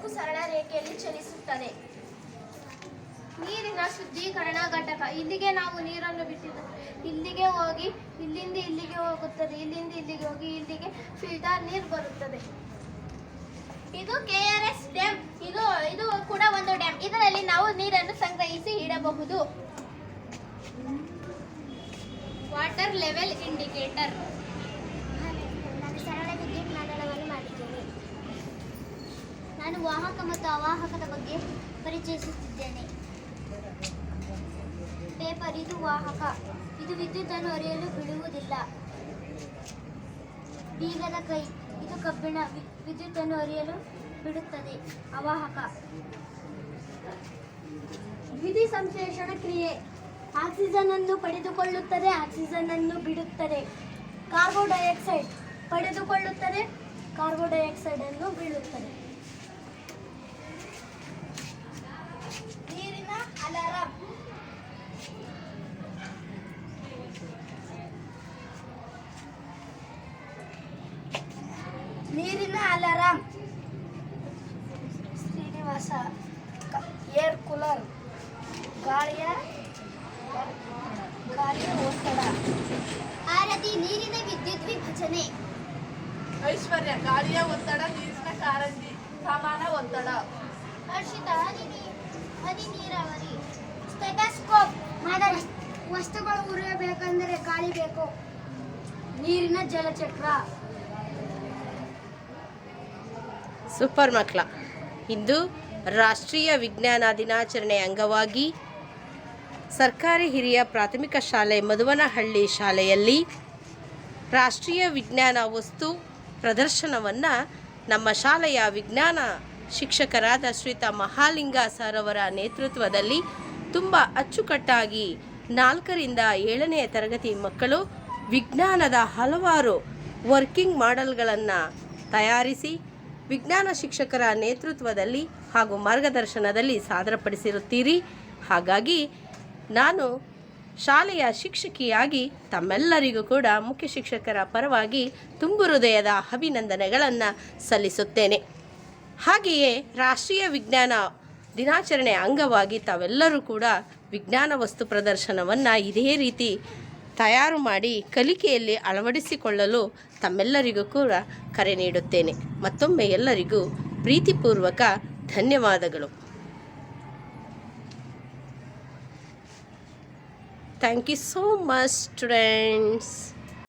ಬೆಳಕು ಸರಳ ರೇಖೆಯಲ್ಲಿ ಚಲಿಸುತ್ತದೆ. ನೀರಿನ ಶುದ್ಧೀಕರಣ ಘಟಕ. ಇಲ್ಲಿಗೆ ನಾವು ನೀರನ್ನು ಬಿಟ್ಟಿದ್ದು ಇಲ್ಲಿಗೆ ಹೋಗಿ ಇಲ್ಲಿಂದ ಇಲ್ಲಿಗೆ ಹೋಗುತ್ತದೆ, ಇಲ್ಲಿಂದ ಇಲ್ಲಿಗೆ ಹೋಗಿ ಇಲ್ಲಿಗೆ ಫಿಲ್ಟರ್ ನೀರು ಬರುತ್ತದೆ. ಇದು KRS ಡ್ಯಾಮ್. ಇದು ಕೂಡ ಒಂದು ಡ್ಯಾಮ್. ಇದರಲ್ಲಿ ನಾವು ನೀರನ್ನು ಸಂಗ್ರಹಿಸಿ ಇಡಬಹುದು. Water level indicator. ನಾನು ಸರಳ ವಿದ್ಯುತ್ ಮಂಡಲವನ್ನು ಮಾಡಿದ್ದೇನೆ. ನಾನು ವಾಹಕ ಮತ್ತು ಅವಾಹಕದ ಬಗ್ಗೆ ಪರಿಚಯಿಸುತ್ತಿದ್ದೇನೆ. ಪೇಪರ್. ಇದು ವಾಹಕ. ಇದು ವಿದ್ಯುತ್ತನ್ನು ಹರಿಯಲು ಬಿಡುವುದಿಲ್ಲ. ಬೀಗದ ಕೈ. ಇದು ಕಬ್ಬಿಣ. ವಿದ್ಯುತ್ತನ್ನು ಹರಿಯಲು ಬಿಡುತ್ತದೆ. ಅವಾಹಕ. ದ್ವಿತೀಯ ಸಂಶ್ಲೇಷಣ ಕ್ರಿಯೆ. ಆಕ್ಸಿಜನ್ ಅನ್ನು ಪಡೆದುಕೊಳ್ಳುತ್ತದೆ, ಆಕ್ಸಿಜನ್ ಅನ್ನು ಬಿಡುತ್ತದೆ. ಕಾರ್ಬನ್ ಡೈಆಕ್ಸೈಡ್ ಪಡೆದುಕೊಳ್ಳುತ್ತದೆ, ಕಾರ್ಬನ್ ಡೈಆಕ್ಸೈಡ್ ಅನ್ನು ಬಿಡುತ್ತದೆ. ನೀರಿನ ಅಲಾರಾಮ್. ನೀರಿನ ಅಲಾರಾಮ್. ಶ್ರೀನಿವಾಸ. Air cooler. ಗಾಳಿಯ ಒತ್ತಡ. ಆರತಿ. ನೀರಿನ ವಿದ್ಯುತ್ ವಿಭಜನೆ. ಐಶ್ವರ್ಯ. ಗಾಳಿಯ ಒತ್ತಡ, ನೀರಿನ ಕಾರಂಜಿ, ಸಮಾನ ಒತ್ತಡ. ಹರ್ಷಿತಾ. ಹನಿ ನೀರಾವರಿ. ಸ್ಟೆಥೋಸ್ಕೋಪ್. ಮಾದರಿ. ವಸ್ತುಗಳು ಉರಿಯಬೇಕೆಂದರೆ ಗಾಳಿ ಬೇಕು. ನೀರಿನ ಜಲಚಕ್ರ. ಸೂಪರ್ ಮಕ್ಕಳ, ಇಂದು ರಾಷ್ಟ್ರೀಯ ವಿಜ್ಞಾನ ದಿನಾಚರಣೆ ಅಂಗವಾಗಿ ಸರ್ಕಾರಿ ಹಿರಿಯ ಪ್ರಾಥಮಿಕ ಶಾಲೆ ಮಧುವನಹಳ್ಳಿ ಶಾಲೆಯಲ್ಲಿ ರಾಷ್ಟ್ರೀಯ ವಿಜ್ಞಾನ ವಸ್ತು ಪ್ರದರ್ಶನವನ್ನು ನಮ್ಮ ಶಾಲೆಯ ವಿಜ್ಞಾನ ಶಿಕ್ಷಕರಾದ ಶ್ರೀಯುತ ಮಹಾಲಿಂಗ ಸರ್ ಅವರ ನೇತೃತ್ವದಲ್ಲಿ ತುಂಬ ಅಚ್ಚುಕಟ್ಟಾಗಿ 4ರಿಂದ 7ನೇ ತರಗತಿ ಮಕ್ಕಳು ವಿಜ್ಞಾನದ ಹಲವಾರು ವರ್ಕಿಂಗ್ ಮಾಡೆಲ್ಗಳನ್ನು ತಯಾರಿಸಿ ವಿಜ್ಞಾನ ಶಿಕ್ಷಕರ ನೇತೃತ್ವದಲ್ಲಿ ಹಾಗೂ ಮಾರ್ಗದರ್ಶನದಲ್ಲಿ ಸಾದರಪಡಿಸಿರುತ್ತೀರಿ. ಹಾಗಾಗಿ ನಾನು ಶಾಲೆಯ ಶಿಕ್ಷಕಿಯಾಗಿ ತಮ್ಮೆಲ್ಲರಿಗೂ ಕೂಡ ಮುಖ್ಯ ಶಿಕ್ಷಕರ ಪರವಾಗಿ ತುಂಬು ಹೃದಯದ ಅಭಿನಂದನೆಗಳನ್ನು ಸಲ್ಲಿಸುತ್ತೇನೆ. ಹಾಗೆಯೇ ರಾಷ್ಟ್ರೀಯ ವಿಜ್ಞಾನ ದಿನಾಚರಣೆ ಅಂಗವಾಗಿ ತಾವೆಲ್ಲರೂ ಕೂಡ ವಿಜ್ಞಾನ ವಸ್ತು ಪ್ರದರ್ಶನವನ್ನು ಇದೇ ರೀತಿ ತಯಾರು ಮಾಡಿ ಕಲಿಕೆಯಲ್ಲಿ ಅಳವಡಿಸಿಕೊಳ್ಳಲು ತಮ್ಮೆಲ್ಲರಿಗೂ ಕೂಡ ಕರೆ ನೀಡುತ್ತೇನೆ. ಮತ್ತೊಮ್ಮೆ ಎಲ್ಲರಿಗೂ ಪ್ರೀತಿಪೂರ್ವಕ ಧನ್ಯವಾದಗಳು. Thank you so much, students.